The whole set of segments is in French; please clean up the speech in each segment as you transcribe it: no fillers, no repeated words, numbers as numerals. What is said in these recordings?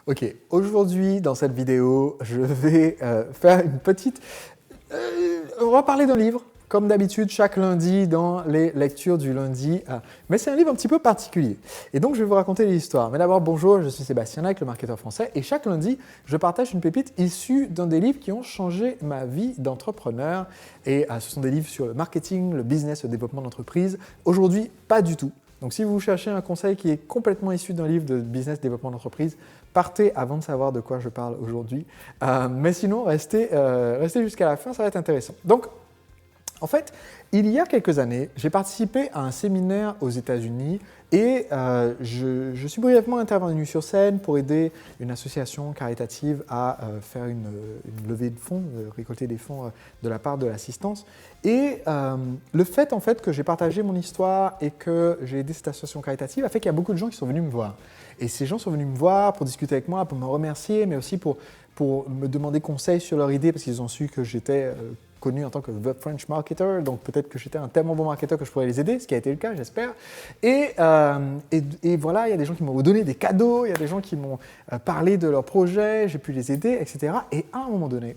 Ok, aujourd'hui dans cette vidéo, je vais faire une petite... on va parler d'un livre, comme d'habitude chaque lundi dans les lectures du lundi, mais c'est un livre un petit peu particulier. Et donc je vais vous raconter l'histoire. Mais d'abord, bonjour, je suis Sébastien Lac, le marketeur français, et chaque lundi, je partage une pépite issue d'un des livres qui ont changé ma vie d'entrepreneur. Et ce sont des livres sur le marketing, le business, le développement d'entreprise. Aujourd'hui, pas du tout. Donc si vous cherchez un conseil qui est complètement issu d'un livre de business développement d'entreprise, partez avant de savoir de quoi je parle aujourd'hui. Mais sinon, restez jusqu'à la fin, ça va être intéressant. Donc, en fait, il y a quelques années, j'ai participé à un séminaire aux États-Unis et je suis brièvement intervenu sur scène pour aider une association caritative à faire une levée de fonds, récolter des fonds de la part de l'assistance. Et le fait en fait que j'ai partagé mon histoire et que j'ai aidé cette association caritative a fait qu'il y a beaucoup de gens qui sont venus me voir. Et ces gens sont venus me voir pour discuter avec moi, pour me remercier, mais aussi pour me demander conseil sur leur idée parce qu'ils ont su que j'étais connu en tant que The French Marketer, donc peut-être que j'étais un tellement bon marketeur que je pourrais les aider, ce qui a été le cas, j'espère. Et voilà, il y a des gens qui m'ont donné des cadeaux, il y a des gens qui m'ont parlé de leurs projets, j'ai pu les aider, etc. Et à un moment donné,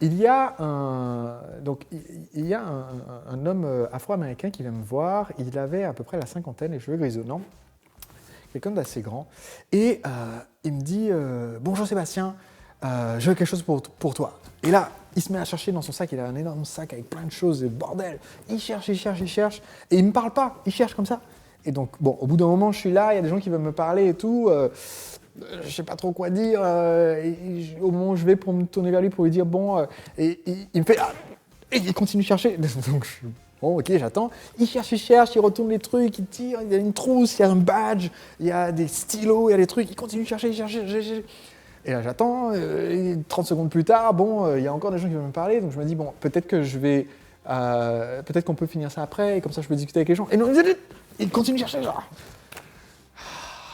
il y a un homme afro-américain qui vient me voir, il avait à peu près la cinquantaine, les cheveux grisonnants, quelqu'un d'assez grand, et il me dit « Bonjour Sébastien, j'ai quelque chose pour toi. » Et là, il se met à chercher dans son sac, il a un énorme sac avec plein de choses, et bordel, il cherche, et il ne me parle pas, il cherche comme ça. Et donc, bon, au bout d'un moment, je suis là, il y a des gens qui veulent me parler et tout, je ne sais pas trop quoi dire, au moment où je vais pour me tourner vers lui pour lui dire bon, et il me fait et il continue de chercher. Donc, bon, ok, j'attends. Il cherche, il retourne les trucs, il tire, il y a une trousse, il y a un badge, il y a des stylos, il y a des trucs, il continue de chercher, il cherche. Et là, j'attends, 30 secondes plus tard, bon, il y a encore des gens qui veulent me parler, donc je me dis, bon, peut-être qu'on peut finir ça après, et comme ça je peux discuter avec les gens. Et non, il continue de chercher, genre.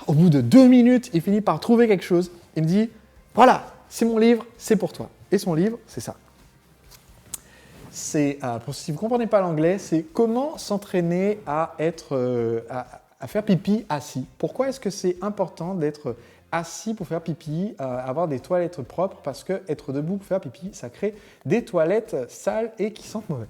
Au bout de 2 minutes, il finit par trouver quelque chose. Il me dit, voilà, c'est mon livre, c'est pour toi. Et son livre, c'est ça. Si vous ne comprenez pas l'anglais, c'est comment s'entraîner à faire pipi assis. Pourquoi est-ce que c'est important d'être assis pour faire pipi, avoir des toilettes propres? Parce que être debout pour faire pipi, ça crée des toilettes sales et qui sentent mauvais.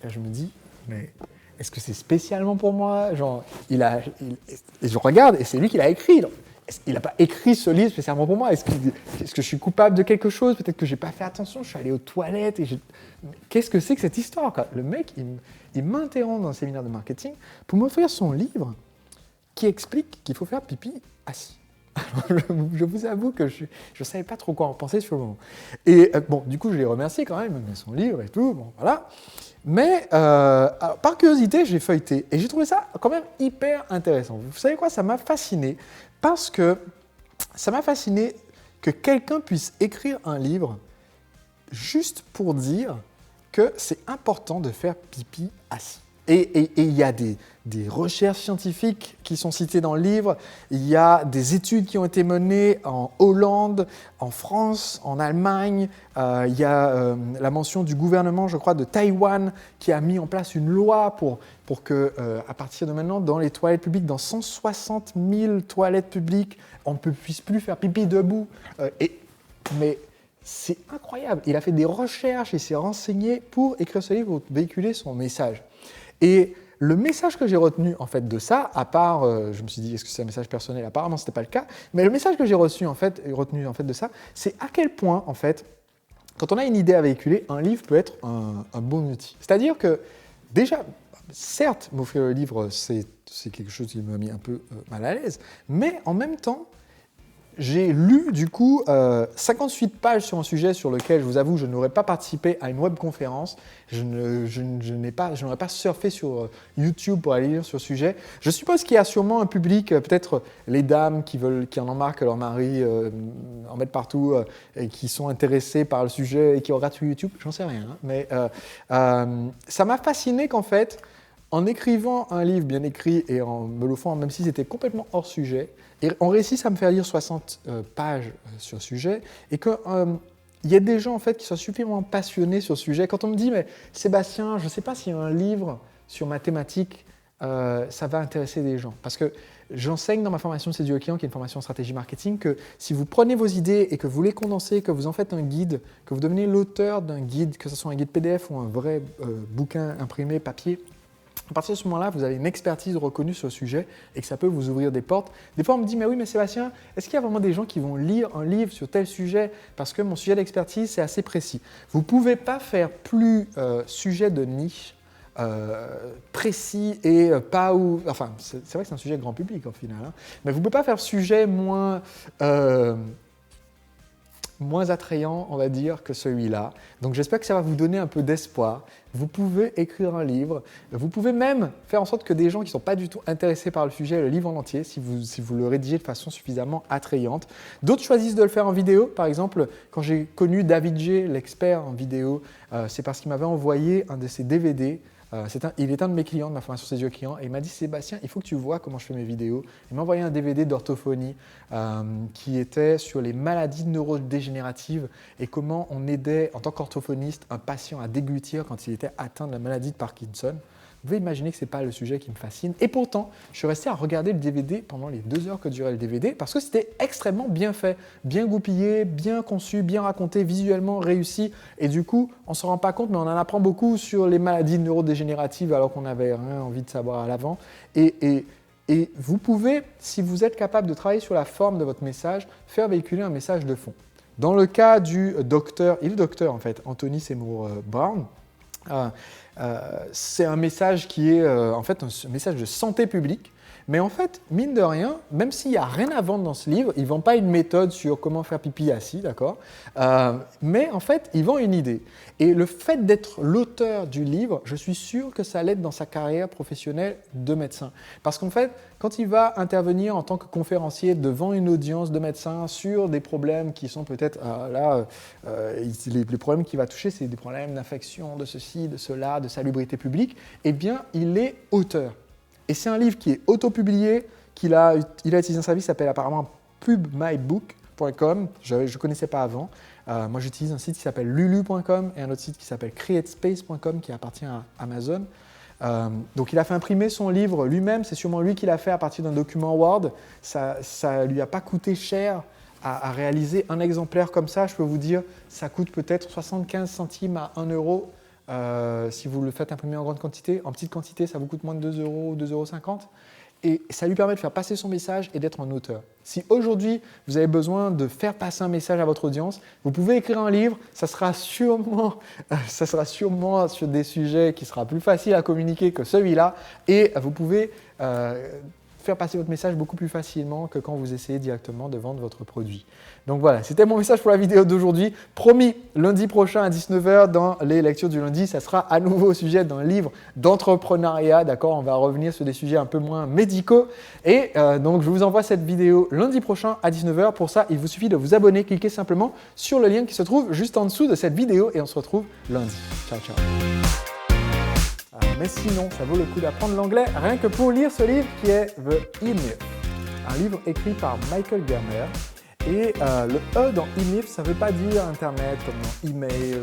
Et je me dis, mais est-ce que c'est spécialement pour moi? Genre, et je regarde et c'est lui qui l'a écrit. Donc, il n'a pas écrit ce livre spécialement pour moi. Est-ce que je suis coupable de quelque chose? Peut-être que je n'ai pas fait attention, je suis allé aux toilettes. Qu'est-ce que c'est que cette histoire, quoi? Le mec, il m'interrompt dans un séminaire de marketing pour m'offrir son livre qui explique qu'il faut faire pipi assis. Alors, je vous avoue que je ne savais pas trop quoi en penser sur le moment. Et bon, du coup, je l'ai remercié quand même, il m'a mis son livre et tout, bon, voilà. Mais par curiosité, j'ai feuilleté et j'ai trouvé ça quand même hyper intéressant. Vous savez quoi? Ça m'a fasciné parce que ça m'a fasciné que quelqu'un puisse écrire un livre juste pour dire que c'est important de faire pipi assis. Et il y a des recherches scientifiques qui sont citées dans le livre, il y a des études qui ont été menées en Hollande, en France, en Allemagne, il y a la mention du gouvernement, je crois, de Taïwan, qui a mis en place une loi pour que, à partir de maintenant, dans les toilettes publiques, dans 160 000 toilettes publiques, on ne puisse plus faire pipi debout. Mais c'est incroyable, il a fait des recherches, il s'est renseigné pour écrire ce livre, pour véhiculer son message. Et le message que j'ai retenu en fait de ça, à part, je me suis dit est-ce que c'est un message personnel? Apparemment ce n'était pas le cas, mais le message que j'ai retenu en fait de ça, c'est à quel point en fait, quand on a une idée à véhiculer, un livre peut être un bon outil. C'est-à-dire que déjà, certes, m'offrir le livre, c'est quelque chose qui m'a mis un peu mal à l'aise, mais en même temps, j'ai lu du coup 58 pages sur un sujet sur lequel, je vous avoue, je n'aurais pas participé à une webconférence. Je n'aurais pas surfé sur YouTube pour aller lire sur le sujet. Je suppose qu'il y a sûrement un public, peut-être les dames qui en ont marre que leur mari en mette partout et qui sont intéressés par le sujet et qui regardent sur YouTube. J'en sais rien. Hein. Mais ça m'a fasciné qu'en fait, en écrivant un livre bien écrit et en me l'offrant, même si c'était complètement hors sujet, et on réussit à me faire lire 60 pages sur le sujet, et qu'il y a des gens en fait, qui sont suffisamment passionnés sur le sujet. Quand on me dit « mais Sébastien, je ne sais pas s'il y a un livre sur ma thématique, ça va intéresser des gens ». Parce que j'enseigne dans ma formation Séduire le client, qui est une formation en stratégie marketing, que si vous prenez vos idées et que vous les condensez, que vous en faites un guide, que vous devenez l'auteur d'un guide, que ce soit un guide PDF ou un vrai bouquin imprimé, papier, à partir de ce moment-là, vous avez une expertise reconnue sur le sujet et que ça peut vous ouvrir des portes. Des fois, on me dit, mais oui, mais Sébastien, est-ce qu'il y a vraiment des gens qui vont lire un livre sur tel sujet parce que mon sujet d'expertise, c'est assez précis. Vous ne pouvez pas faire plus sujet de niche précis et pas où… Enfin, c'est vrai que c'est un sujet grand public au final, hein, mais vous ne pouvez pas faire sujet moins attrayant, on va dire, que celui-là. Donc j'espère que ça va vous donner un peu d'espoir. Vous pouvez écrire un livre. Vous pouvez même faire en sorte que des gens qui ne sont pas du tout intéressés par le sujet le livrent en entier si vous le rédigez de façon suffisamment attrayante. D'autres choisissent de le faire en vidéo. Par exemple, quand j'ai connu David G, l'expert en vidéo, c'est parce qu'il m'avait envoyé un de ses DVD. Il est un de mes clients de ma formation Séduire le client et il m'a dit, Sébastien, il faut que tu vois comment je fais mes vidéos. Il m'a envoyé un DVD d'orthophonie qui était sur les maladies neurodégénératives et comment on aidait en tant qu'orthophoniste un patient à déglutir quand il était atteint de la maladie de Parkinson. Vous pouvez imaginer que ce n'est pas le sujet qui me fascine. Et pourtant, je suis resté à regarder le DVD pendant les 2 heures que durait le DVD parce que c'était extrêmement bien fait, bien goupillé, bien conçu, bien raconté, visuellement réussi. Et du coup, on ne se rend pas compte, mais on en apprend beaucoup sur les maladies neurodégénératives alors qu'on n'avait rien envie de savoir à l'avant. Et vous pouvez, si vous êtes capable de travailler sur la forme de votre message, faire véhiculer un message de fond. Dans le cas du docteur, il est docteur en fait, Anthony Seymour Brown, c'est un message qui est en fait un message de santé publique. Mais en fait, mine de rien, même s'il n'y a rien à vendre dans ce livre, il ne vend pas une méthode sur comment faire pipi assis, d'accord, mais en fait, il vend une idée. Et le fait d'être l'auteur du livre, je suis sûr que ça l'aide dans sa carrière professionnelle de médecin. Parce qu'en fait, quand il va intervenir en tant que conférencier devant une audience de médecins sur des problèmes qui sont peut-être, les problèmes qu'il va toucher, c'est des problèmes d'infection, de ceci, de cela, de salubrité publique, eh bien, il est auteur. Et c'est un livre qui est auto-publié, il a utilisé un service qui s'appelle apparemment pubmybook.com, je ne connaissais pas avant. Moi, j'utilise un site qui s'appelle lulu.com et un autre site qui s'appelle createspace.com qui appartient à Amazon. Donc, il a fait imprimer son livre lui-même, c'est sûrement lui qui l'a fait à partir d'un document Word. Ça ne lui a pas coûté cher à réaliser un exemplaire comme ça. Je peux vous dire, ça coûte peut-être 75 centimes à 1 euro. Si vous le faites imprimer en grande quantité, en petite quantité, ça vous coûte moins de 2 euros, 2,50 €. Et ça lui permet de faire passer son message et d'être un auteur. Si aujourd'hui, vous avez besoin de faire passer un message à votre audience, vous pouvez écrire un livre, ça sera sûrement sur des sujets qui sera plus facile à communiquer que celui-là, et vous pouvez faire passer votre message beaucoup plus facilement que quand vous essayez directement de vendre votre produit. Donc voilà, c'était mon message pour la vidéo d'aujourd'hui. Promis, lundi prochain à 19 h dans les lectures du lundi, ça sera à nouveau au sujet d'un livre d'entrepreneuriat, d'accord? On va revenir sur des sujets un peu moins médicaux. Et donc, je vous envoie cette vidéo lundi prochain à 19 h. Pour ça, il vous suffit de vous abonner, cliquez simplement sur le lien qui se trouve juste en dessous de cette vidéo et on se retrouve lundi. Ciao, ciao. Mais sinon, ça vaut le coup d'apprendre l'anglais rien que pour lire ce livre qui est The E-Myth, un livre écrit par Michael Germer. Et le E dans E-Myth, ça ne veut pas dire Internet comme dans email,